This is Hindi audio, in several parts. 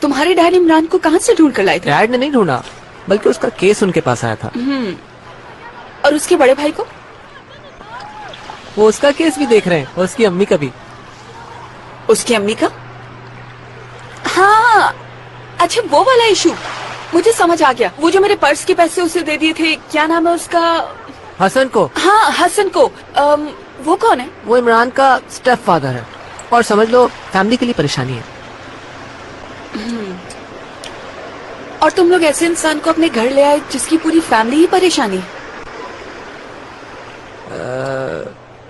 तुम्हारे डैड इमरान को कहाँ से ढूंढ कर लाए थे? डैड ने नहीं ढूंढा, बल्कि उसका केस उनके पास आया था। और उसके बड़े भाई को? वो उसका केस भी देख रहे हैं, और उसकी अम्मी का भी। उसकी अम्मी का? हाँ, अच्छा वो वाला इशू, मुझे समझ आ गया। वो जो मेरे पर्स के पैसे उसे दे दिए थे, क्या नाम है उसका? हसन को। हाँ हसन को। वो कौन है? वो इमरान का स्टेप फादर है, और समझ लो फैमिली के लिए परेशानी है। और तुम लोग ऐसे इंसान को अपने घर ले आए जिसकी पूरी फैमिली ही परेशानी है।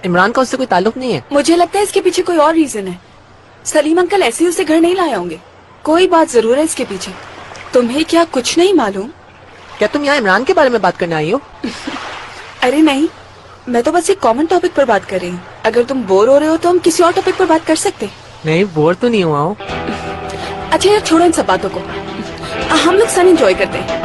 इमरान का उससे कोई ताल्लुक नहीं है। मुझे लगता है इसके पीछे कोई और रीजन है। सलीम अंकल ऐसे ही उसे घर नहीं लाए होंगे, कोई बात जरूर है इसके पीछे। तुम्हें क्या कुछ नहीं मालूम? क्या तुम यहाँ इमरान के बारे में बात करने आई हो? अरे नहीं, मैं तो बस एक कॉमन टॉपिक पर बात कर रही हूँ। अगर तुम बोर हो रहे हो तो हम किसी और टॉपिक पर बात कर सकते। नहीं, बोर तो नहीं हुआ हूँ। अच्छा यार छोड़ो इन सब बातों को, हम लोग सन एंजॉय करते हैं।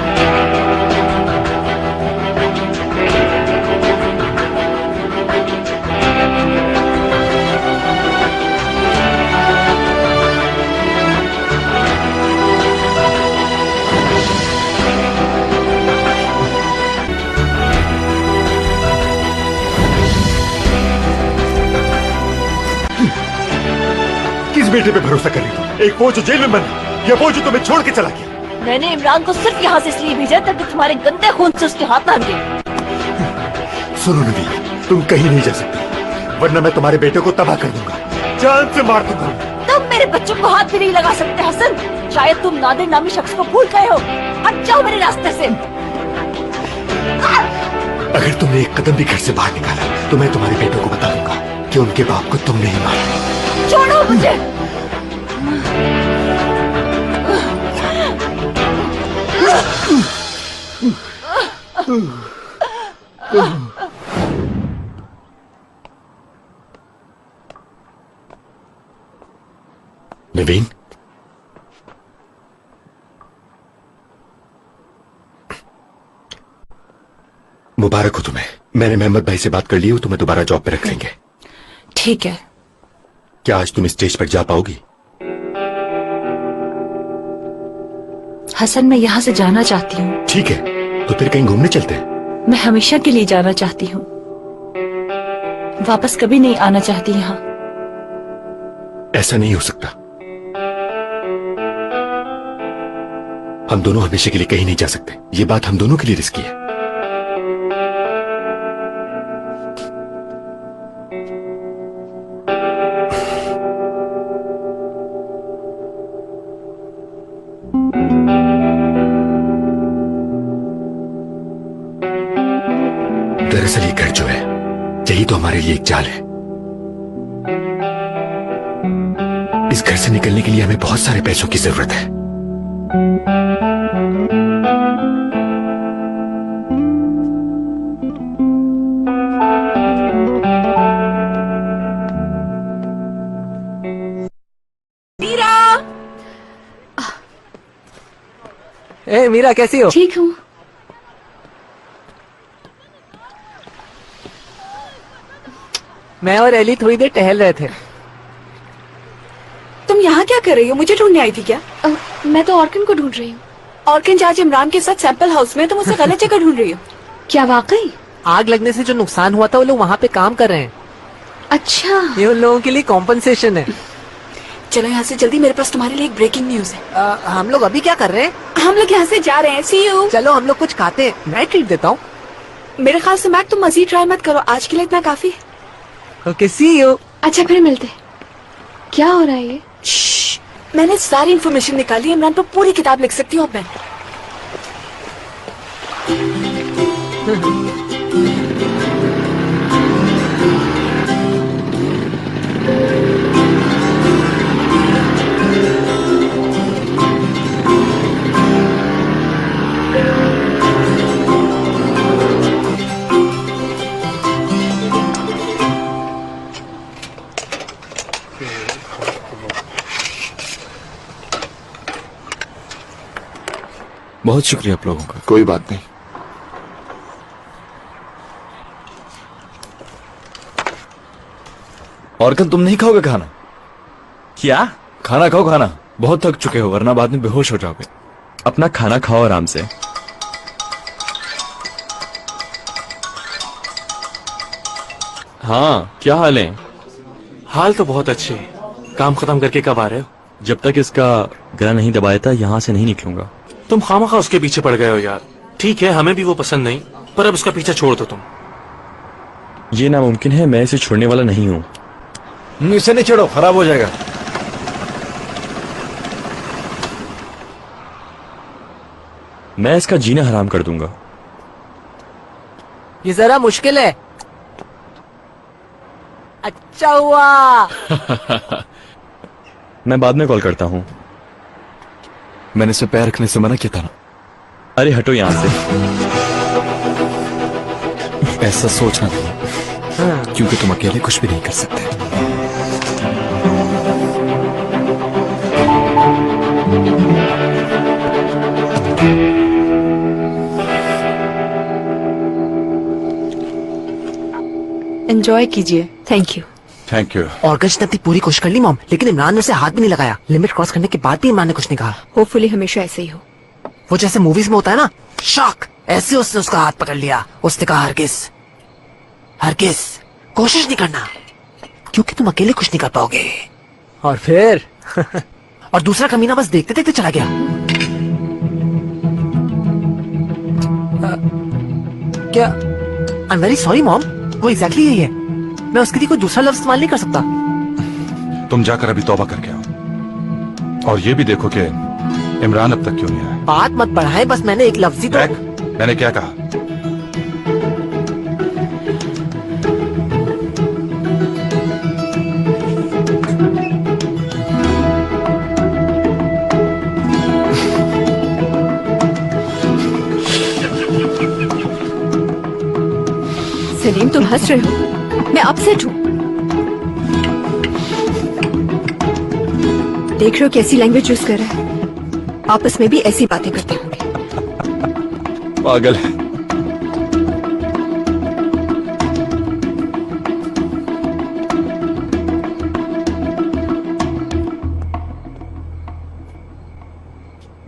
किस बेटे पे भरोसा कर रही हो? एक वो जो जेल में बंद है, या वो जो तुम्हें छोड़ के चला गया? मैंने इमरान को सिर्फ यहाँ से इसलिए भेजा ताकि तुम्हारे गंदे खून से उसके हाथ ना लगे। सुनो नबी, तुम कहीं नहीं जा सकती, वरना मैं तुम्हारे बेटे को तबाह कर दूंगा, जान से मार दूंगा। तुम मेरे बच्चों को हाथ भी नहीं लगा सकते हसन। शायद तुम नादिर नामी शख्स को भूल गए हो। हट जाओ मेरे रास्ते से। अगर तुमने एक कदम भी घर से बाहर निकाला तो मैं तुम्हारे बेटों को बता दूंगा कि उनके बाप को तुमने ही मारा। छोड़ो मुझे। नवीन, मुबारक हो तुम्हें। मैंने मोहम्मद भाई से बात कर ली हो, तुम्हें दोबारा जॉब पे रख लेंगे। ठीक है। क्या आज तुम स्टेज पर जा पाओगी? हसन, मैं यहाँ से जाना चाहती हूँ। ठीक है, तो फिर कहीं घूमने चलते हैं। मैं हमेशा के लिए जाना चाहती हूँ, वापस कभी नहीं आना चाहती यहाँ। ऐसा नहीं हो सकता। हम दोनों हमेशा के लिए कहीं नहीं जा सकते। ये बात हम दोनों के लिए रिस्की है। दरअसल ये घर जो है, यही तो हमारे लिए एक जाल है। इस घर से निकलने के लिए हमें बहुत सारे पैसों की जरूरत है। ए मीरा, कैसी हो? ठीक हूँ। मैं और एली थोड़ी देर टहल रहे थे। तुम यहाँ क्या कर रही हो? मुझे ढूंढने आई थी क्या? मैं तो ऑर्किन को ढूंढ रही हूँ। ऑर्किन आज इमरान के साथ सैंपल हाउस में, तुम उसे गलत जगह ढूंढ रही हो। क्या वाकई? आग लगने से जो नुकसान हुआ था वो लोग वहाँ पे काम कर रहे हैं। अच्छा, ये उन लोगों के लिए कॉम्पनसेशन है। चलो यहाँ से जल्दी, मेरे पास तुम्हारे लिए एक ब्रेकिंग न्यूज है। हम लोग अभी क्या कर रहे हैं? हम लोग यहाँ से जा रहे हैं। सी यू। चलो हम लोग कुछ खाते हैं, मैं ट्रीट देता हूँ। मेरे ख्याल से मैक, तुम मजीद ट्राई मत करो, आज के लिए इतना काफी है। Okay, see you. अच्छा फिर मिलते। क्या हो रहा है ये? मैंने सारी इन्फॉर्मेशन निकाली, इमरान पर पूरी किताब लिख सकती हूँ अब मैं। बहुत शुक्रिया आप लोगों का। कोई बात नहीं। और तुम नहीं खाओगे खाना? क्या? खाना खाओ, खाना। बहुत थक चुके हो वरना बाद में बेहोश हो जाओगे। अपना खाना खाओ आराम से। हाँ, क्या हाल है? हाल तो बहुत अच्छे है। काम खत्म करके कब आ रहे हो? जब तक इसका गला नहीं दबाया था यहाँ से नहीं निकलूंगा। तुम खामखा उसके पीछे पड़ गए हो यार। ठीक है, हमें भी वो पसंद नहीं, पर अब उसका पीछा छोड़ दो तुम। ये नामुमकिन है, मैं इसे छोड़ने वाला नहीं हूँ। इसे नहीं चढ़ो, खराब हो जाएगा। मैं इसका जीना हराम कर दूंगा। ये जरा मुश्किल है। अच्छा हुआ। मैं बाद में कॉल करता हूँ। मैंने इस पे पैर रखने से मना किया था ना। अरे हटो यहाँ से। ऐसा सोचना नहीं, क्योंकि तुम अकेले कुछ भी नहीं कर सकते। एंजॉय कीजिए। Thank you. Thank you. Organ ने अपनी पूरी कोशिश कर ली मॉम, लेकिन इमरान ने उसे हाथ भी नहीं लगाया। लिमिट क्रॉस करने के बाद भी इमरान ने कुछ नहीं कहा। होपफुली हमेशा ऐसे ही हो। वो जैसे मूवीज में होता है ना, शॉक, ऐसे उसने उसका हाथ पकड़ लिया। उसने कहा हरगिज हरगिज कोशिश नहीं करना, क्योंकि तुम अकेले कुछ नहीं कर पाओगे। और फिर और दूसरा कमीना बस देखते देखते चला गया। क्या? I am very sorry mom, वो एग्जैक्टली यही है। मैं उसके लिए कोई दूसरा लफ्ज इस्तेमाल नहीं कर सकता। तुम जाकर अभी तौबा करके आओ, और ये भी देखो कि इमरान अब तक क्यों नहीं आया। बात मत बढ़ाए, बस मैंने एक लफ्ज ही तो। मैंने क्या कहा? सलीम तुम हंस रहे हो? मैं अपसेट हूँ। देख रहे हो कैसी लैंग्वेज यूज कर रहा है? आपस में भी ऐसी बातें करते होंगे। पागल है।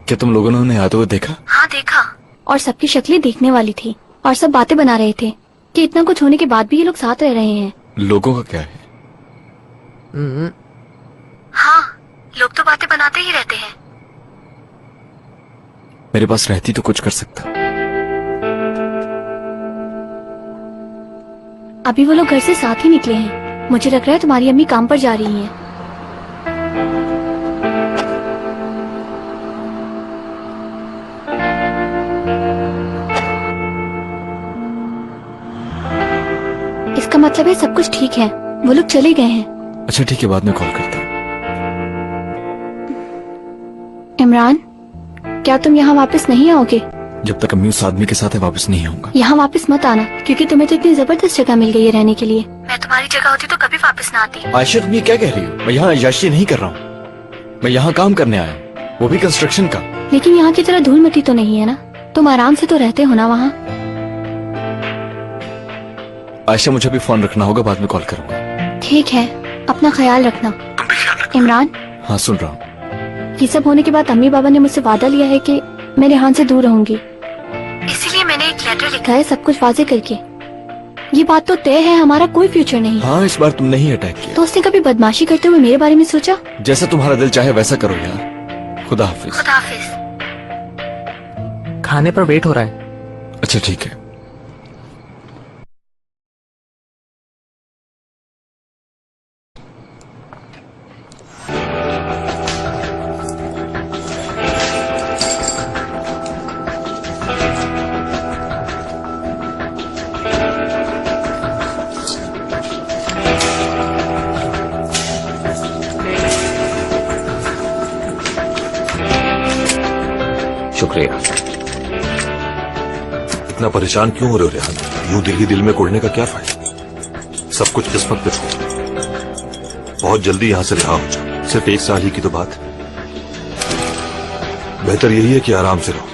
क्या तुम लोगों ने उन्हें आते हुए देखा? हाँ देखा, और सबकी शक्लें देखने वाली थी, और सब बातें बना रहे थे कि इतना कुछ होने के बाद भी ये लोग साथ रह रहे हैं। लोगों का क्या है? हाँ, लोग तो बातें बनाते ही रहते हैं। मेरे पास रहती तो कुछ कर सकता। अभी वो लोग घर से साथ ही निकले हैं। मुझे लग रहा है तुम्हारी अम्मी काम पर जा रही हैं। इसका मतलब है सब कुछ ठीक है, वो लोग चले गए हैं। अच्छा ठीक है, बाद में कॉल करता हूँ। इमरान, क्या तुम यहाँ वापस नहीं आओगे? जब तक अम्मी उस आदमी के साथ है वापस नहीं आऊंगा। यहाँ वापस मत आना, क्योंकि तुम्हें तो इतनी जबरदस्त जगह मिल गई है रहने के लिए। मैं तुम्हारी जगह होती तो कभी वापस ना आती। आयशा तुम ये क्या कह रही हो? मैं यहाँ अय्याशी नहीं कर रहा हूँ, मैं यहाँ काम करने आया हूँ, वो भी कंस्ट्रक्शन का। लेकिन यहाँ की तरह धूल मिट्टी तो नहीं है ना? तुम आराम से तो रहते हो ना वहाँ? आयशा मुझे भी फोन रखना होगा, बाद में कॉल करूंगा। ठीक है, अपना ख्याल रखना। इमरान, हाँ सुन रहा हूँ। ये सब होने के बाद अम्मी बाबा ने मुझसे वादा लिया है कि मैं रेहान से दूर रहूंगी। इसीलिए मैंने एक लेटर लिखा है, सब कुछ वाजे करके। ये बात तो तय है, हमारा कोई फ्यूचर नहीं। हाँ इस बार तुमने ही अटैक किया। तो उसने कभी बदमाशी करते हुए मेरे बारे में सोचा? जैसा तुम्हारा दिल चाहे वैसा करो यार। खुदा हाफिज। खुदा हाफिज। खाने पर वेट हो रहा है। अच्छा ठीक है। शुक्रिया। इतना परेशान क्यों हो रहे हो रेहान? यूं दिल ही दिल में कोड़ने का क्या फायदा? सब कुछ किस्मत पे छोड़। बहुत जल्दी यहां से रिहा हो जाओ। सिर्फ 1 साल ही की तो बात है। बेहतर यही है कि आराम से रहो,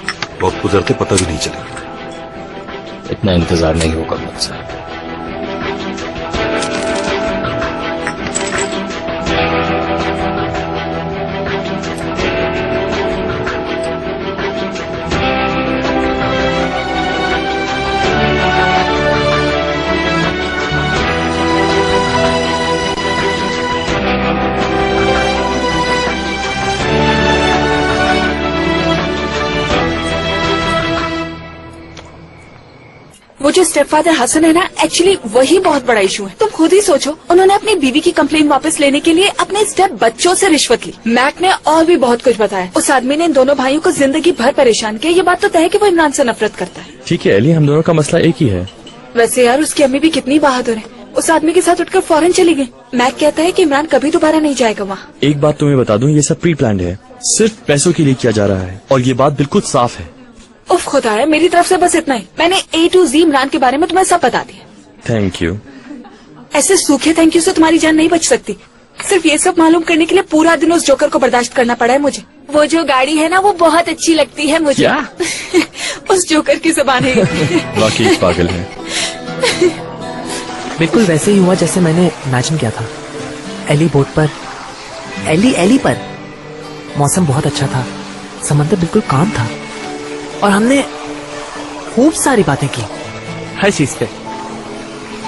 वक्त गुजरते पता भी नहीं चलेगा। इतना इंतजार नहीं होगा मुझसे। वो जो स्टेप फादर हसन है ना, एक्चुअली वही बहुत बड़ा इशू है। तुम खुद ही सोचो, उन्होंने अपनी बीवी की कंप्लेन वापस लेने के लिए अपने स्टेप बच्चों से रिश्वत ली। मैक ने और भी बहुत कुछ बताया। उस आदमी ने इन दोनों भाइयों को जिंदगी भर परेशान किया। ये बात तो तय है कि वो इमरान से नफरत करता है। ठीक है एली, हम दोनों का मसला एक ही है। वैसे यार उसकी अम्मी भी कितनी बहादुर है, उस आदमी के साथ उठकर फौरन चली गई। मैक कहता है कि इमरान कभी दोबारा नहीं जाएगा वहाँ। एक बात तुम्हें बता दूं, ये सब प्री प्लान्ड है, सिर्फ पैसों के लिए किया जा रहा है और ये बात बिल्कुल साफ है। उफ खुदा है, मेरी तरफ से बस इतना ही। मैंने A to Z इमरान के बारे में तुम्हें सब बता दिया। Thank you. ऐसे सूखे थैंक यू से तुम्हारी जान नहीं बच सकती। सिर्फ ये सब मालूम करने के लिए पूरा दिन उस जोकर को बर्दाश्त करना पड़ा है मुझे। वो जो गाड़ी है ना, वो बहुत अच्छी लगती है मुझे। उस जोकर की जुबान है। वाकई पागल है। बिल्कुल वैसे ही हुआ जैसे मैंने इमेजिन किया था। एली बोट पर, एली पर मौसम बहुत अच्छा था, समंदर बिल्कुल काम था और हमने खूब सारी बातें की हर चीज पे।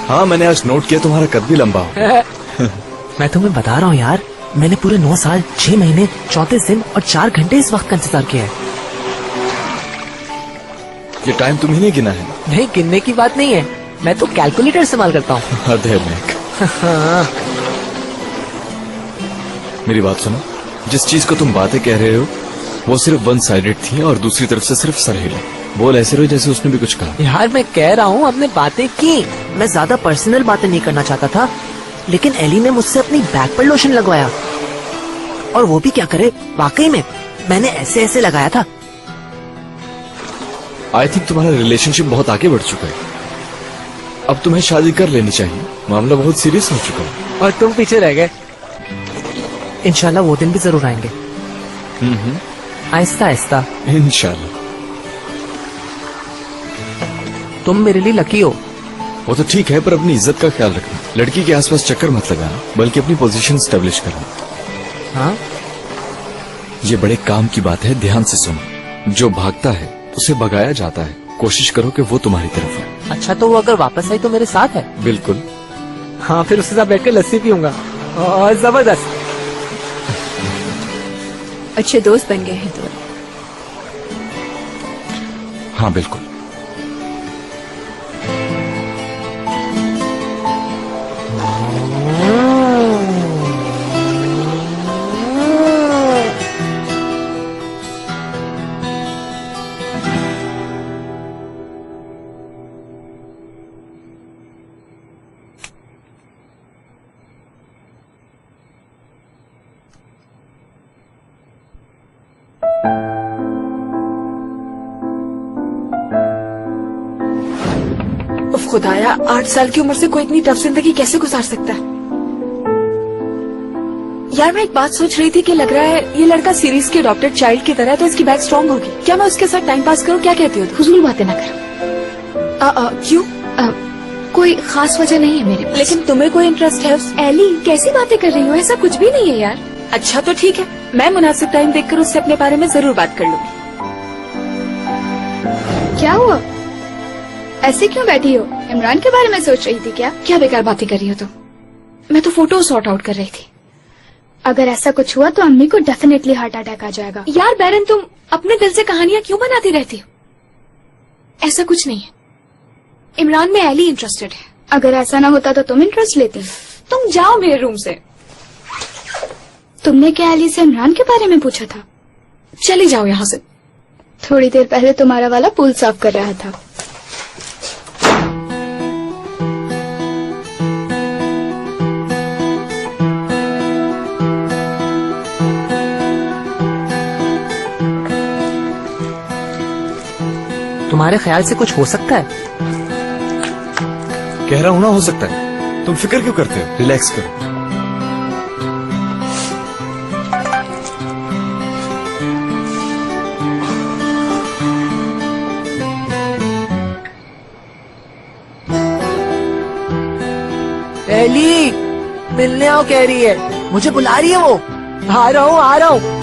हाँ मैंने आज नोट किया तुम्हारा कद भी लंबा हो। मैं तुम्हें बता रहा हूँ यार, मैंने पूरे 9 साल 6 महीने 34 दिन और 4 घंटे इस वक्त का इंतजार किया है। ये टाइम तुम्ही ने गिना है? नहीं, गिनने की बात नहीं है, मैं तो कैलकुलेटर इस्तेमाल करता हूँ। हद है मैक। मेरी बात सुनो, जिस चीज को तुम बातें कह रहे हो वो सिर्फ वन साइडेड थी और दूसरी तरफ से सिर्फ सर हिले। बोल ऐसे रहो जैसे उसने भी कुछ कहा। यार मैं कह रहा हूँ हमने बातें की, मैं ज्यादा पर्सनल बातें नहीं करना चाहता था, लेकिन एली ने मुझसे अपनी बैक पर लोशन लगवाया। और वो भी क्या करे, वाकई में मैंने ऐसे ऐसे लगाया था। आई थिंक तुम्हारा रिलेशनशिप बहुत आगे बढ़ चुका है, अब तुम्हें शादी कर लेनी चाहिए। मामला बहुत सीरियस हो चुका है। और तुम पीछे रह गए। इंशाल्लाह वो दिन भी जरूर आएंगे, आहिस्ता आहिस्ता इंशाल्लाह। तुम मेरे लिए लकी हो। वो तो ठीक है, पर अपनी इज्जत का ख्याल रखना। लड़की के आसपास चक्कर मत लगाना, बल्कि अपनी पोजीशन स्टेब्लिश करना। हाँ, ये बड़े काम की बात है, ध्यान से सुनो। जो भागता है उसे भगाया जाता है, कोशिश करो कि वो तुम्हारी तरफ है। अच्छा तो वो अगर वापस आई तो मेरे साथ है? बिल्कुल। हाँ, फिर उसके साथ बैठ के लस्सी पीऊंगा और जबरदस्त। अच्छे दोस्त बन गए हैं तो। हाँ बिल्कुल। उफ खुदाया, 8 साल की उम्र से कोई इतनी टफ जिंदगी कैसे गुजार सकता है? यार मैं एक बात सोच रही थी कि लग रहा है ये लड़का सीरीज के डॉक्टर चाइल्ड की तरह है, तो इसकी बैक स्ट्रांग होगी। क्या मैं उसके साथ टाइम पास करूं? क्या कहती हो? फजूल बातें ना करो। क्यों? कोई खास वजह नहीं है मेरे पास। लेकिन तुम्हें कोई इंटरेस्ट है उस? एली कैसी बातें कर रही हो, ऐसा कुछ भी नहीं है यार। अच्छा तो ठीक है, मैं मुनासिब टाइम देखकर उससे अपने बारे में जरूर बात कर लूंगी। क्या हुआ, ऐसे क्यों बैठी हो? इमरान के बारे में सोच रही थी क्या? क्या बेकार बातें कर रही हो तुम? मैं तो फोटो सॉर्ट आउट कर रही थी। अगर ऐसा कुछ हुआ तो अम्मी को डेफिनेटली हार्ट अटैक आ जाएगा। यार बैरन, तुम अपने दिल से कहानियां क्यों बनाती रहती हो? ऐसा कुछ नहीं है, इमरान में एली इंटरेस्टेड है। अगर ऐसा ना होता तो तुम इंटरेस्ट लेती। तुम जाओ मेरे रूम से। तुमने क्या एली से इमरान के बारे में पूछा था? चली जाओ यहाँ से। थोड़ी देर पहले तुम्हारा वाला पूल साफ कर रहा था। तुम्हारे ख्याल से कुछ हो सकता है? कह रहा हूं ना, हो सकता है। तुम फिक्र क्यों करते हो? रिलैक्स करो। एली मिलने आओ कह रही है, मुझे बुला रही है वो। आ रहा हूँ, आ रहा हूँ।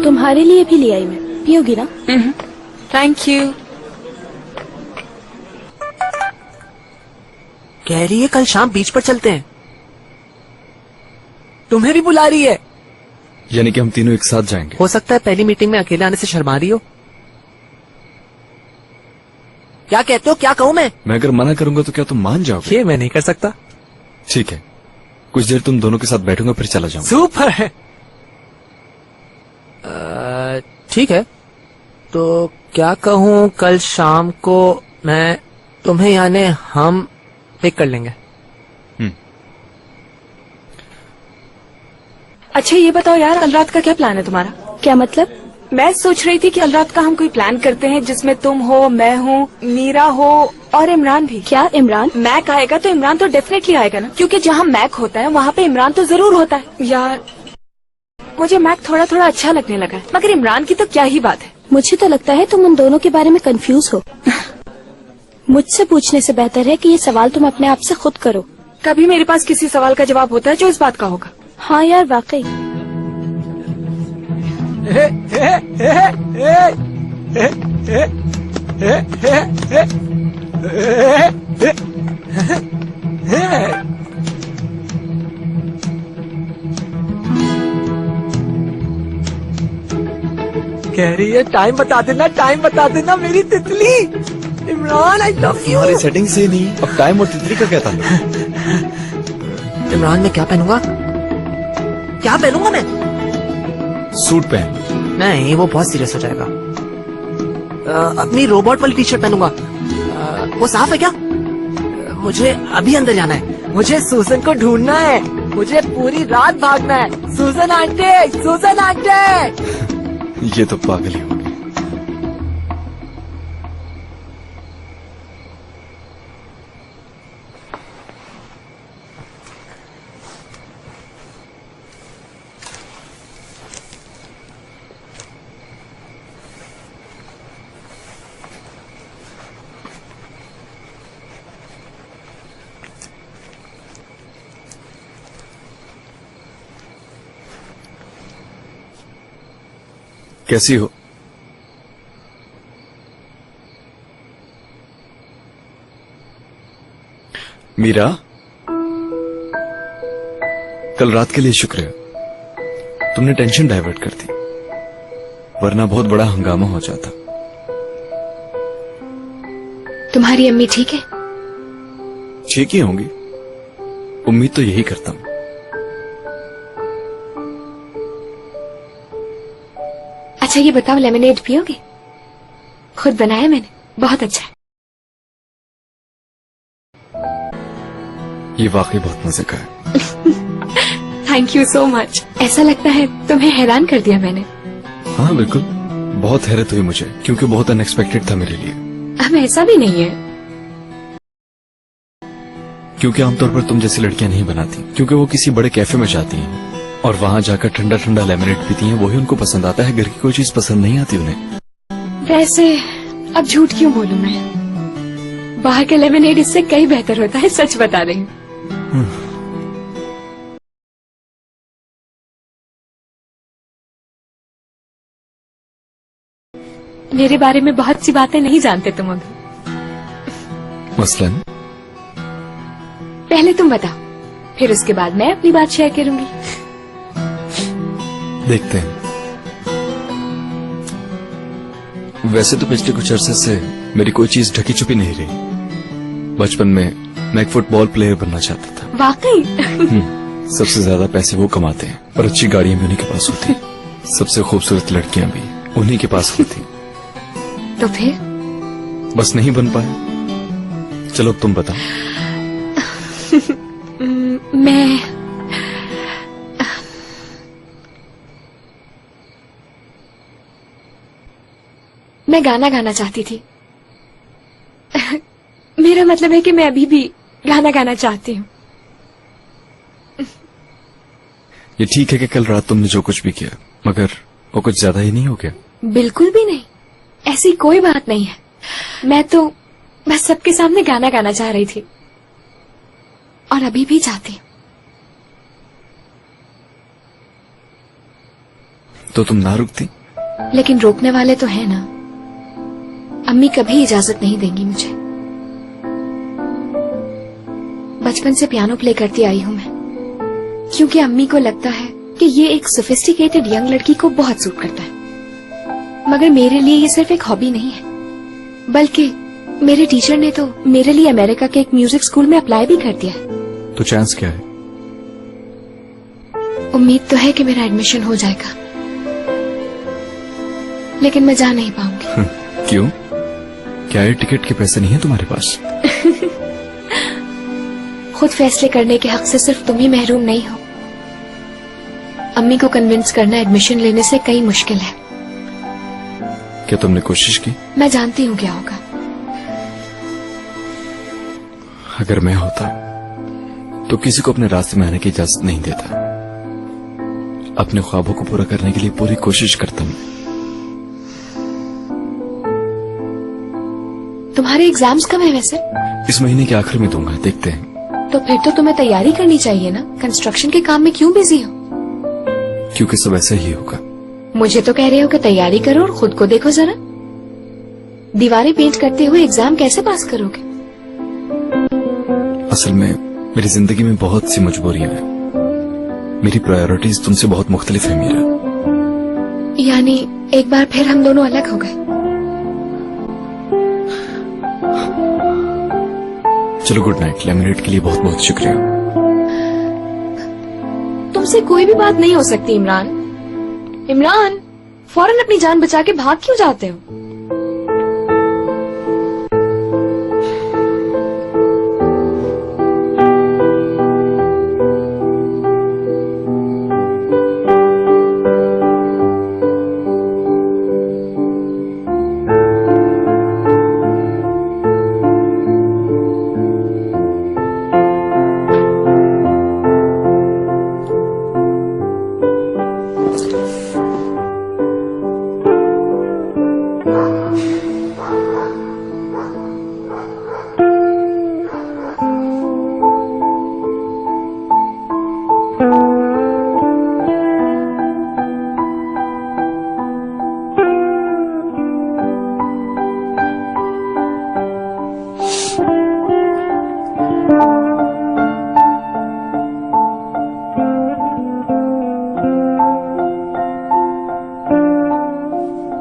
तुम्हारे लिए भी ले आई मैं, पियोगी ना? Thank you. कह रही है कल शाम बीच पर चलते हैं। तुम्हें भी बुला रही है। यानी कि हम तीनों एक साथ जाएंगे। हो सकता है पहली मीटिंग में अकेले आने से शर्मा रही हो। क्या कहते हो, क्या कहूँ मैं अगर मना करूंगा तो क्या तुम मान जाओगे? ये मैं नहीं कर सकता। ठीक है, कुछ देर तुम दोनों के साथ बैठूंगा फिर चला जाऊंगा। सुपर है। ठीक है, तो क्या कहूँ कल शाम को मैं तुम्हें यानी हम पिक कर लेंगे। अच्छा ये बताओ यार, कल रात का क्या प्लान है तुम्हारा? क्या मतलब? मैं सोच रही थी कि कल रात का हम कोई प्लान करते हैं जिसमें तुम हो, मैं हूँ, मीरा हो और इमरान भी। क्या इमरान? मैक आएगा तो इमरान तो डेफिनेटली आएगा ना, क्योंकि जहाँ मैक होता है वहाँ पे इमरान तो जरूर होता है। यार मुझे मैक थोड़ा थोड़ा अच्छा लगने लगा है, मगर इमरान की तो क्या ही बात है। मुझे तो लगता है तुम उन दोनों के बारे में कंफ्यूज हो। मुझसे पूछने से बेहतर है कि ये सवाल तुम अपने आप से खुद करो। कभी मेरे पास किसी सवाल का जवाब होता है जो इस बात का होगा? हाँ यार वाकई। कह रही है टाइम बता देना मेरी तितली। Imran I love you. तुम्हारी सेटिंग से नहीं, अब टाइम और तितली का क्या ताल्लुक? इमरान मैं क्या पहनूंगा मैं? सूट पहन। नहीं, वो बहुत सीरियस हो जाएगा। अपनी रोबोट वाली टी शर्ट पहनूंगा। वो साफ है क्या? मुझे अभी अंदर जाना है। मुझे सूजन को ढूंढना है। मुझे पूरी रात भागना है। सूजन आंटी। ये तो पागल ही होगी। कैसी हो? मीरा, कल रात के लिए शुक्र है, तुमने टेंशन डाइवर्ट कर दी, वरना बहुत बड़ा हंगामा हो जाता। तुम्हारी अम्मी ठीक है? ठीक ही होंगी, उम्मीद तो यही करता हूं। अच्छा ये बताओ, लेमनेड पियोगे? खुद बनाया मैंने, बहुत अच्छा है। ये वाकई बहुत मजे का है। Thank you so much. ऐसा लगता है तुम्हें हैरान कर दिया मैंने। हाँ बिल्कुल, बहुत हैरत हुई मुझे, क्योंकि बहुत अनएक्सपेक्टेड था मेरे लिए। अब ऐसा भी नहीं है, क्योंकि आमतौर पर तुम जैसी लड़कियां नहीं बनाती, क्योंकि वो किसी बड़े कैफे में जाती हैं और वहां जाकर ठंडा ठंडा लेमनेड पीती हैं, वही उनको पसंद आता है। घर की कोई चीज पसंद नहीं आती उन्हें। वैसे अब झूठ क्यों बोलूं मैं, बाहर का लेमनेड इससे कहीं बेहतर होता है, सच बता रही हूँ। मेरे बारे में बहुत सी बातें नहीं जानते तुम अभी। मसलन? पहले तुम बताओ, फिर उसके बाद मैं अपनी बात शेयर करूंगी। देखते हैं। वैसे तो पिछले कुछ अरसे से मेरी कोई चीज ढकी छुपी नहीं रही। बचपन में मैं एक फुटबॉल प्लेयर बनना चाहता था। वाकई? सबसे ज्यादा पैसे वो कमाते हैं और अच्छी गाड़ियां भी उन्हीं के पास होती। सबसे खूबसूरत लड़कियां भी उन्हीं के पास होती। तो फिर? बस नहीं बन पाए। चलो अब तुम बताओ। मैं गाना गाना चाहती थी। मेरा मतलब है कि मैं अभी भी गाना गाना चाहती हूँ। ये ठीक है कि कल रात तुमने जो कुछ भी किया, मगर वो कुछ ज्यादा ही नहीं हो गया? बिल्कुल भी नहीं, ऐसी कोई बात नहीं है। मैं तो बस सबके सामने गाना गाना चाह रही थी, और अभी भी चाहती हूँ। तो तुम ना रुकती? लेकिन रोकने वाले तो है ना। अम्मी कभी इजाजत नहीं देंगी मुझे। बचपन से पियानो प्ले करती आई हूँ मैं, क्योंकि अम्मी को लगता है कि ये एक सोफिस्टिकेटेड यंग लड़की को बहुत सूट करता है, मगर मेरे लिए ये सिर्फ एक हॉबी नहीं है, बल्कि मेरे टीचर ने तो मेरे लिए अमेरिका के एक म्यूजिक स्कूल में अप्लाई भी कर दिया है। तो चांस क्या है? उम्मीद तो है कि मेरा एडमिशन हो जाएगा, लेकिन मैं जा नहीं पाऊंगी। क्यों? क्या ये टिकट के पैसे नहीं है तुम्हारे पास? खुद फैसले करने के हक से सिर्फ तुम ही महरूम नहीं हो। अम्मी को कन्विंस करना एडमिशन लेने से कई मुश्किल है। क्या तुमने कोशिश की? मैं जानती हूँ क्या होगा। अगर मैं होता तो किसी को अपने रास्ते में आने की इजाजत नहीं देता। अपने ख्वाबों को पूरा करने के लिए पूरी कोशिश करता हूँ। तुम्हारे एग्जाम्स कब है वैसे? इस महीने के आखिर में दूंगा, देखते हैं। तो फिर तो तुम्हें तैयारी करनी चाहिए ना। कंस्ट्रक्शन के काम में क्यों बिजी हो? क्योंकि सब ऐसा ही होगा। मुझे तो कह रहे हो कि तैयारी करो और खुद को देखो जरा। दीवारें पेंट करते हुए एग्जाम कैसे पास करोगे? असल में मेरी जिंदगी में बहुत सी मजबूरियां हैं। मेरी प्रायोरिटीज तुमसे बहुत मुख्तलिफ है मीरा। यानी एक बार फिर हम दोनों अलग हो गए। चलो गुड नाइट। लेमिनेट के लिए बहुत बहुत शुक्रिया। तुमसे कोई भी बात नहीं हो सकती इमरान। इमरान, फौरन अपनी जान बचा के भाग क्यों जाते हो?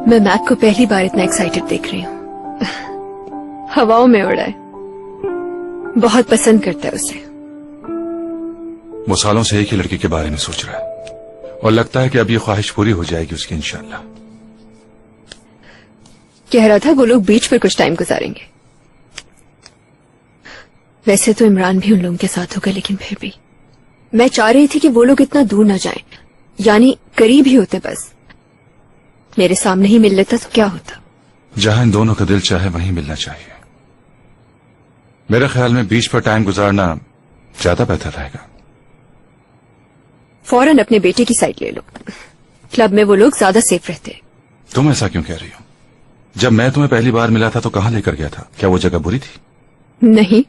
मैं मैक को पहली बार इतना एक्साइटेड देख रही हूँ। हवाओं में उड़ा है। बहुत पसंद करता है उसे। वो सालों से एक ही लड़की के बारे में सोच रहा है और लगता है कि अब ये ख्वाहिश पूरी हो जाएगी उसकी इंशाल्लाह। कह रहा था वो लोग बीच पर कुछ टाइम गुजारेंगे। वैसे तो इमरान भी उन लोगों के साथ होगा, लेकिन फिर भी मैं चाह रही थी कि वो लोग इतना दूर ना जाएं, यानी करीब ही होते। बस मेरे सामने ही मिल लेता तो क्या होता। जहां इन दोनों का दिल चाहे वहीं मिलना चाहिए। मेरे ख्याल में बीच पर टाइम गुजारना ज्यादा बेहतर रहेगा। फौरन अपने बेटे की साइड ले लो। क्लब में वो लोग ज्यादा सेफ रहते हैं। तुम ऐसा क्यों कह रही हो? जब मैं तुम्हें पहली बार मिला था तो कहां लेकर गया था? क्या वो जगह बुरी थी? नहीं,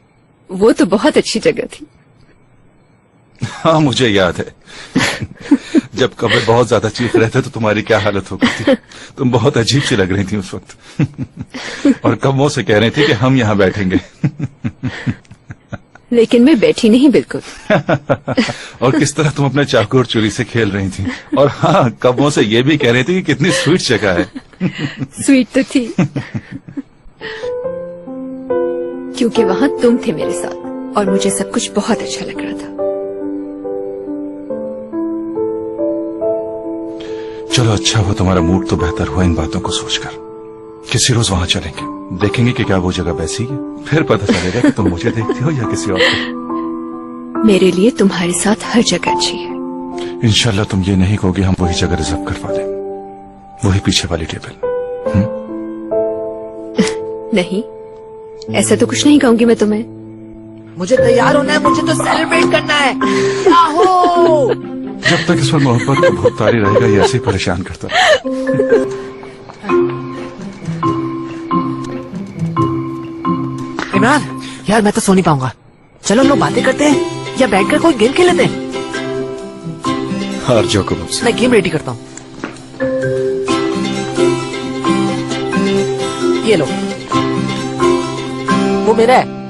वो तो बहुत अच्छी जगह थी। हाँ मुझे याद है। जब कब्र बहुत ज्यादा चीख रहे थे तो तुम्हारी क्या हालत हो गई थी। तुम बहुत अजीब सी लग रही थी उस वक्त। और कब्रों से कह रही थी कि हम यहाँ बैठेंगे। लेकिन मैं बैठी नहीं बिल्कुल। और किस तरह तुम अपने चाकू और चुरी से खेल रही थी। और हाँ, कब्रों से ये भी कह रही थी कि कितनी स्वीट जगह है। स्वीट तो थी, क्योंकि वहां तुम थे मेरे साथ और मुझे सब कुछ बहुत अच्छा लग रहा था। चलो अच्छा हुआ, तुम्हारा मूड तो बेहतर हुआ इन बातों को सोचकर। किसी रोज वहां चलेंगे, देखेंगे कि क्या वो जगह वैसी है। फिर पता चलेगा कि तुम मुझे देखती हो या किसी और को। मेरे लिए तुम्हारे साथ हर जगह अच्छी है। इंशाल्लाह तुम ये नहीं कहोगे, हम वही जगह रिजर्व करवा दें, वही पीछे वाली टेबल। नहीं, ऐसा तो कुछ नहीं कहूंगी मैं तुम्हें। मुझे तैयार होना है, मुझे तो सेलिब्रेट करना है। याहो! जब तक इस पर मोहब्बत को भुगतारी रहेगा ये ऐसे ही परेशान करता है। इमरान, यार मैं तो सो नहीं पाऊंगा। चलो हम लोग बातें करते हैं या बैठकर कोई गेम खेल लेते हैं। हार जाओ कब से। मैं गेम रेडी करता हूँ। ये लो, वो मेरा है।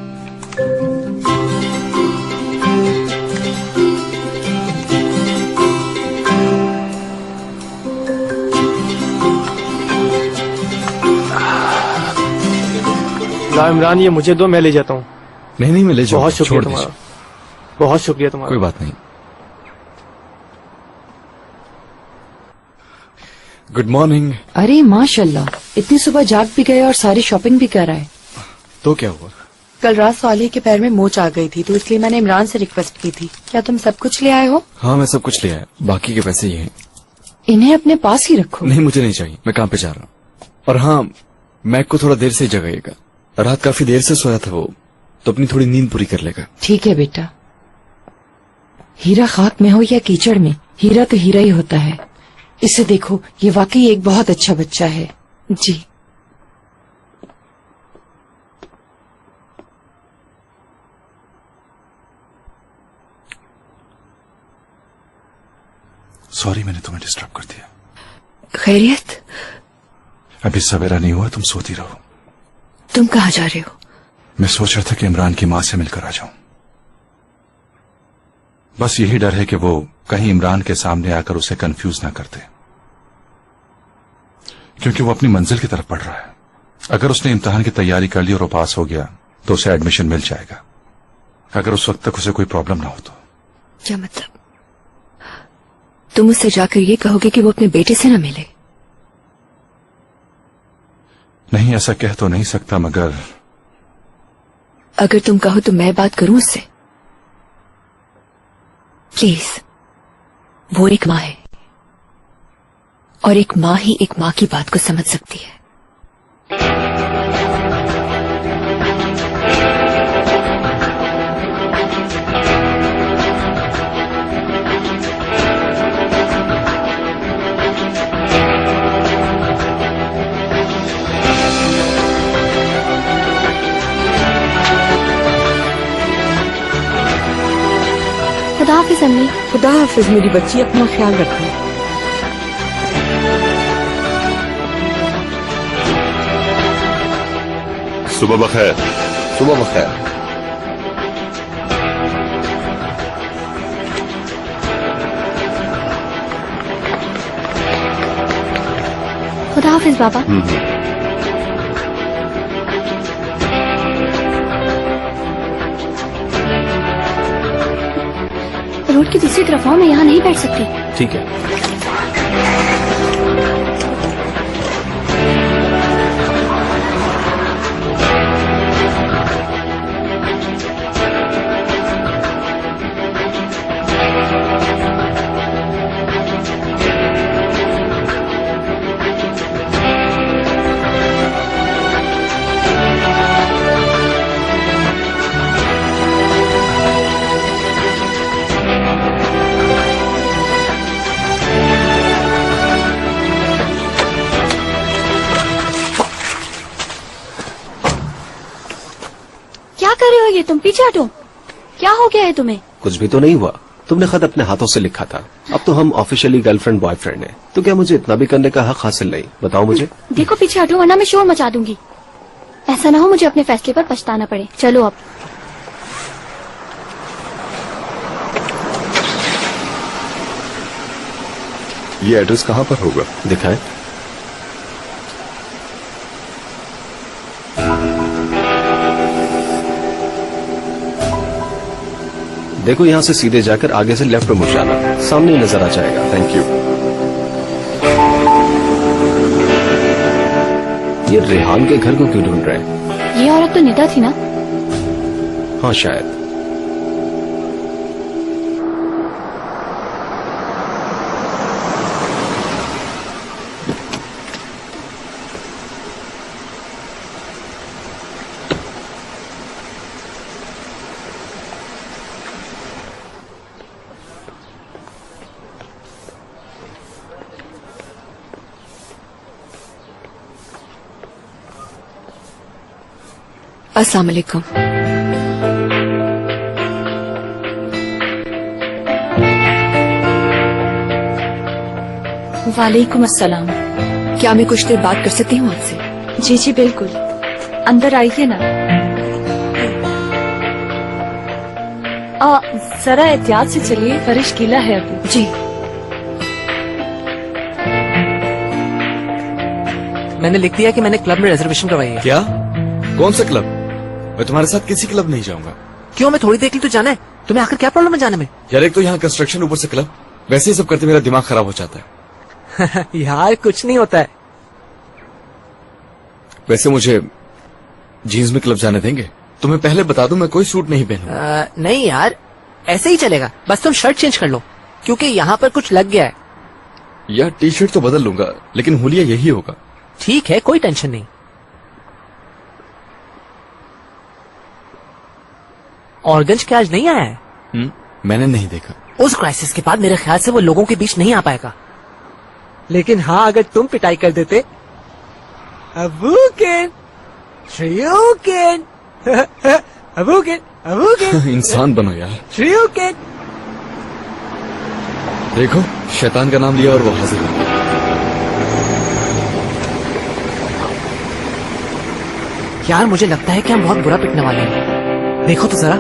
ला इमरान, ये मुझे दो, मैं ले जाता हूँ। नहीं मैं ले जाऊंगा। बहुत शुक्रिया छोड़ तुम्हारा, दीजिए। बहुत शुक्रिया तुम्हारा। कोई बात नहीं। Good morning. अरे माशाल्लाह, इतनी सुबह जाग भी गए और सारी शॉपिंग भी कर आए। तो क्या हुआ? कल रात सालिह के पैर में मोच आ गई थी, तो इसलिए मैंने इमरान से रिक्वेस्ट की थी। क्या तुम सब कुछ ले आए हो? हाँ मैं सब कुछ ले आया, बाकी के पैसे ये हैं। इन्हें अपने पास ही रखो। नहीं मुझे नहीं चाहिए, मैं काम पे जा रहा हूँ। और हाँ, मैक को थोड़ा देर से जगाइएगा, रात काफी देर से सोया था वो, तो अपनी थोड़ी नींद पूरी कर लेगा। ठीक है बेटा। हीरा खाक में हो या कीचड़ में, हीरा तो हीरा ही होता है। इसे देखो, ये वाकई एक बहुत अच्छा बच्चा है। जी सॉरी मैंने तुम्हें डिस्टर्ब कर दिया। खैरियत? अभी सवेरा नहीं हुआ, तुम सोती रहो। तुम कहाँ जा रहे हो? मैं सोच रहा था कि इमरान की मां से मिलकर आ जाऊं। बस यही डर है कि वो कहीं इमरान के सामने आकर उसे कंफ्यूज ना कर दे, क्योंकि वो अपनी मंजिल की तरफ बढ़ रहा है। अगर उसने इम्तिहान की तैयारी कर ली और वो पास हो गया तो उसे एडमिशन मिल जाएगा, अगर उस वक्त तक उसे कोई प्रॉब्लम ना हो तो। क्या मतलब? तुम उससे जाकर ये कहोगे कि वो अपने बेटे से न मिले? नहीं, ऐसा कह तो नहीं सकता, मगर अगर तुम कहो तो मैं बात करूं उससे। प्लीज, वो एक माँ है और एक माँ ही एक माँ की बात को समझ सकती है। खुदा हाफिज अम्मी। खुदा हाफिज मेरी बच्ची, अपना ख्याल रखना। सुबह बखैर। सुबह बखैर। खुदा हाफिज बाबा। रोड की दूसरी तरफ आओ, मैं यहाँ नहीं बैठ सकती। ठीक है। क्या कर रहे हो ये तुम? पीछे हटो। क्या हो गया है तुम्हें? कुछ भी तो नहीं हुआ, तुमने खत अपने हाथों से लिखा था। अब तो हम ऑफिशियली गर्लफ्रेंड बॉयफ्रेंड हैं, तो क्या मुझे इतना भी करने का हक हासिल नहीं? बताओ मुझे। देखो पीछे हटो वरना मैं शोर मचा दूंगी। ऐसा ना हो मुझे अपने फैसले पर पछताना पड़े। चलो अब। ये एड्रेस कहाँ पर होगा? दिखाएं। देखो, यहाँ से सीधे जाकर आगे से लेफ्ट पे मुड़ जाना, सामने ही नजर आ जाएगा। Thank you. ये रेहान के घर को क्यों ढूंढ रहे हैं? ये औरत तो निदा थी ना? हाँ शायद। अस्सलाम वालेकुम। वालेकुम अस्सलाम। क्या मैं कुछ देर बात कर सकती हूँ आपसे? जी जी बिल्कुल, अंदर आइए ना। जरा एहतियात से चलिए, फरिश गीला है अभी। जी। मैंने लिख दिया कि मैंने क्लब में रिजर्वेशन करवाई है। क्या? कौन सा क्लब? मैं तुम्हारे साथ किसी क्लब नहीं जाऊंगा। क्यों? मैं थोड़ी देर के लिए तो जाना है। तुम्हें आखिर क्या प्रॉब्लम है जाने में? यार एक तो यहाँ कंस्ट्रक्शन, ऊपर से क्लब, वैसे ही सब करते मेरा दिमाग खराब हो जाता है। यार कुछ नहीं होता है। वैसे मुझे जीन्स में क्लब जाने देंगे? तुम्हें पहले बता दूं मैं कोई सूट नहीं पहनूंगा। नहीं यार, ऐसे ही चलेगा। बस तुम शर्ट चेंज कर लो, क्योंकि यहाँ पर कुछ लग गया है। यार टी शर्ट तो बदल लूंगा, लेकिन हुलिया यही होगा। ठीक है, कोई टेंशन नहीं। ऑर्गन्स क्या आज नहीं आया है? मैंने नहीं देखा। उस क्राइसिस के बाद मेरे ख्याल से वो लोगों के बीच नहीं आ पाएगा। लेकिन हाँ, अगर तुम पिटाई कर देते, अबूकिन, श्रीयुकिन, अबूकिन, अबूकिन, इंसान बनो यार। श्रीयुकिन। देखो, शैतान का नाम लिया और वो हाजिर हो गया। यार मुझे लगता है कि हम बहुत बुरा पिटने वाले हैं। देखो तो जरा।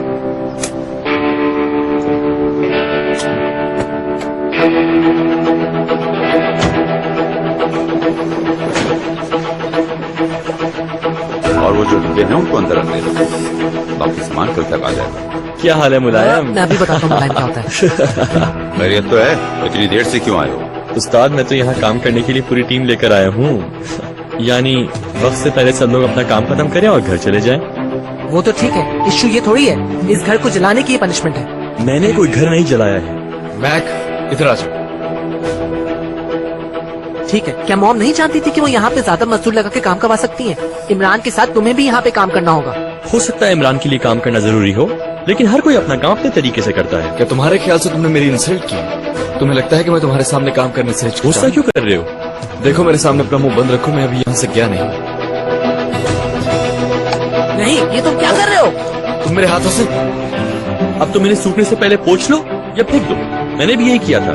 और वो जो डिब्बे हैं उनको अंदर रखने दो, बाकी सामान कल तक आ जाएगा। क्या हाल है मुलायम? मैं अभी बताता हूँ मुलायम क्या होता है। खैरियत तो है, इतनी देर से क्यों आए हो? उस्ताद मैं तो यहाँ काम करने के लिए पूरी टीम लेकर आया हूँ। यानी वक्त से पहले सब लोग अपना काम खत्म करें और घर चले जाएं। वो तो ठीक है, इश्यू ये थोड़ी है इस घर को जलाने की ये पनिशमेंट है। मैंने कोई घर नहीं जलाया है। मैक इधर आ जाओ। ठीक है, क्या मॉम नहीं जानती थी कि वो यहाँ पे ज्यादा मजदूर लगा के काम करवा सकती हैं? इमरान के साथ तुम्हें भी यहाँ पे काम करना होगा। हो सकता है इमरान के लिए काम करना जरूरी हो, लेकिन हर कोई अपना काम अपने तरीके से करता है। क्या तुम्हारे ख्याल से तुमने मेरी इंसल्ट की? तुम्हें लगता है कि मैं तुम्हारे सामने काम करने से गुस्सा क्यों कर रहे हो? देखो मेरे सामने अपना मुंह बंद रखो, मैं अभी यहाँ से गया नहीं। नहीं, ये तुम क्या कर रहे हो? तुम मेरे हाथों से। अब तो मैंने सूखने से पहले पोंछ लो या फेंक दो, मैंने भी यही किया था।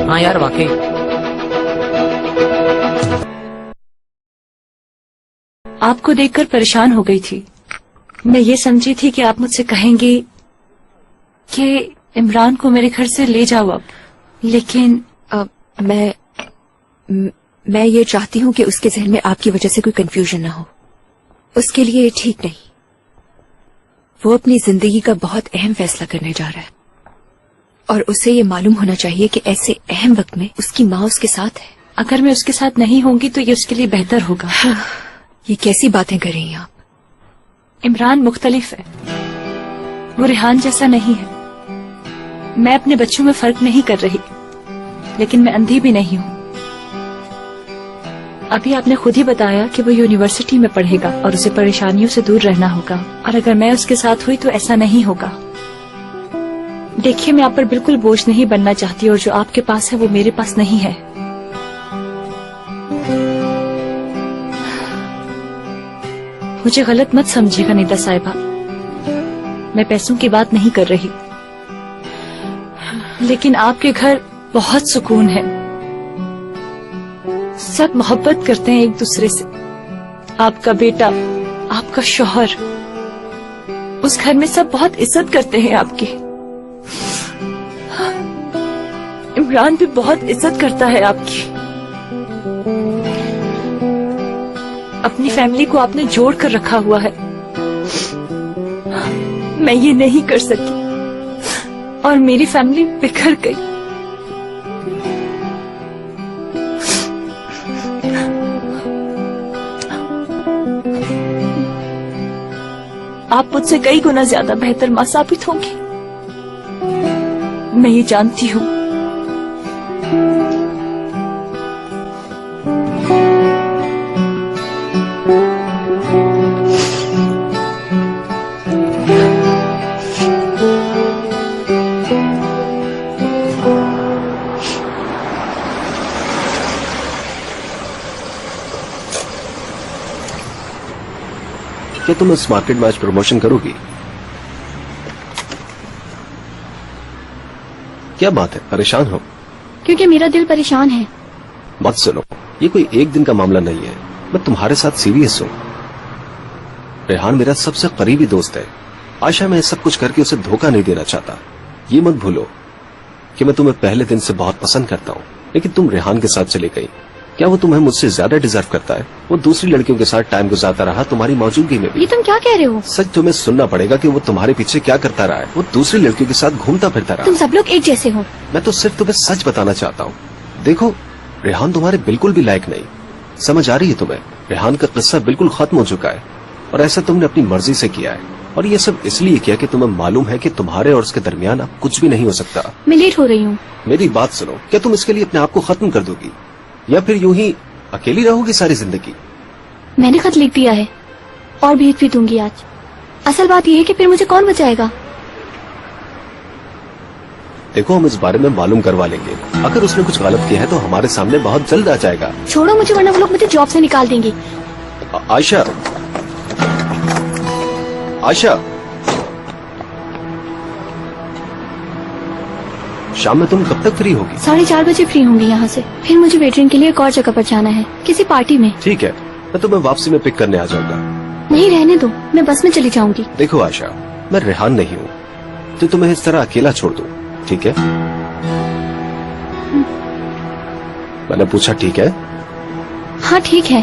हाँ यार वाकई। आपको देखकर परेशान हो गई थी। मैं ये समझी थी कि आप मुझसे कहेंगी कि इमरान को मेरे घर से ले जाओ अब, लेकिन मैं ये चाहती हूँ कि उसके जहन में आपकी वजह से कोई कंफ्यूजन ना हो। उसके लिए ये ठीक नहीं। वो अपनी जिंदगी का बहुत अहम फैसला करने जा रहा है और उसे ये मालूम होना चाहिए कि ऐसे अहम वक्त में उसकी माँ उसके साथ है। अगर मैं उसके साथ नहीं होंगी तो ये उसके लिए बेहतर होगा। ये कैसी बातें कर रही हैं आप? इमरान मुख्तलिफ है, वो रेहान जैसा नहीं है। मैं अपने बच्चों में फर्क नहीं कर रही, लेकिन मैं अंधी भी नहीं हूँ। अभी आपने खुद ही बताया कि वो यूनिवर्सिटी में पढ़ेगा और उसे परेशानियों से दूर रहना होगा, और अगर मैं उसके साथ हुई तो ऐसा नहीं होगा। देखिए, मैं आप पर बिल्कुल बोझ नहीं बनना चाहती, और जो आपके पास है वो मेरे पास नहीं है। मुझे गलत मत समझिएगा निदा साहिबा, मैं पैसों की बात नहीं कर रही, लेकिन आपके घर बहुत सुकून है। सब मोहब्बत करते हैं एक दूसरे से। आपका बेटा, आपका शौहर, उस घर में सब बहुत इज्जत करते हैं आपकी। इमरान भी बहुत इज्जत करता है आपकी। अपनी फैमिली को आपने जोड़ कर रखा हुआ है। मैं ये नहीं कर सकी और मेरी फैमिली बिखर गई। आप मुझसे कई गुना ज्यादा बेहतर मां साबित होंगी, मैं ये जानती हूँ। क्या तुम इस मार्केट में आज प्रमोशन करोगी? क्या बात है, परेशान हो? क्योंकि मेरा दिल परेशान है। मत सुनो, ये कोई एक दिन का मामला नहीं है। मैं तुम्हारे साथ सीरियस हूँ। रेहान मेरा सबसे करीबी दोस्त है। आशा मैं सब कुछ करके उसे धोखा नहीं देना चाहता। ये मत भूलो कि मैं तुम्हें पहले दिन से बहुत पसंद करता हूँ, लेकिन तुम रेहान के साथ चली गई। क्या वो तुम्हें मुझसे ज्यादा डिजर्व करता है? वो दूसरी लड़कियों के साथ टाइम गुजारता रहा तुम्हारी मौजूदगी में भी। ये तुम क्या कह रहे हो? सच तुम्हें सुनना पड़ेगा कि वो तुम्हारे पीछे क्या करता रहा है। वो दूसरी लड़कियों के साथ घूमता फिरता रहा। तुम सब लोग एक जैसे हो। मैं तो सिर्फ तुम्हें सच बताना चाहता हूँ। देखो, रेहान तुम्हारे बिल्कुल भी लायक नहीं। समझ आ रही है तुम्हें? रेहान का किस्सा बिल्कुल खत्म हो चुका है और ऐसा तुमने अपनी मर्जी से किया है। और ये सब इसलिए किया कि तुम्हें मालूम है कि तुम्हारे और उसके दरमियान अब कुछ भी नहीं हो सकता। मैं लेट हो रही हूँ। मेरी बात सुनो, क्या तुम इसके लिए अपने आप को खत्म कर दोगी या फिर यूं ही अकेली रहोगी सारी जिंदगी? मैंने खत लिख दिया है और भेज भी दूंगी आज। असल बात यह है कि फिर मुझे कौन बचाएगा? देखो, हम इस बारे में मालूम करवा लेंगे। अगर उसने कुछ गलत किया है तो हमारे सामने बहुत जल्द आ जाएगा। छोड़ो मुझे, वरना वो लोग मुझे जॉब से निकाल देंगे। आयशा, आयशा, शाम में तुम कब तक फ्री होगी? 4:30 बजे फ्री होंगी यहाँ से। फिर मुझे वेटरिंग के लिए एक और जगह पर जाना है, किसी पार्टी में। ठीक है, मैं तुम्हें वापसी में पिक करने आ जाऊंगा। नहीं, रहने दो, मैं बस में चली जाऊंगी। देखो आयशा, मैं रेहान नहीं हूँ तो तुम्हें इस तरह अकेला छोड़ दूं, ठीक है? मैंने पूछा ठीक है? हाँ ठीक है।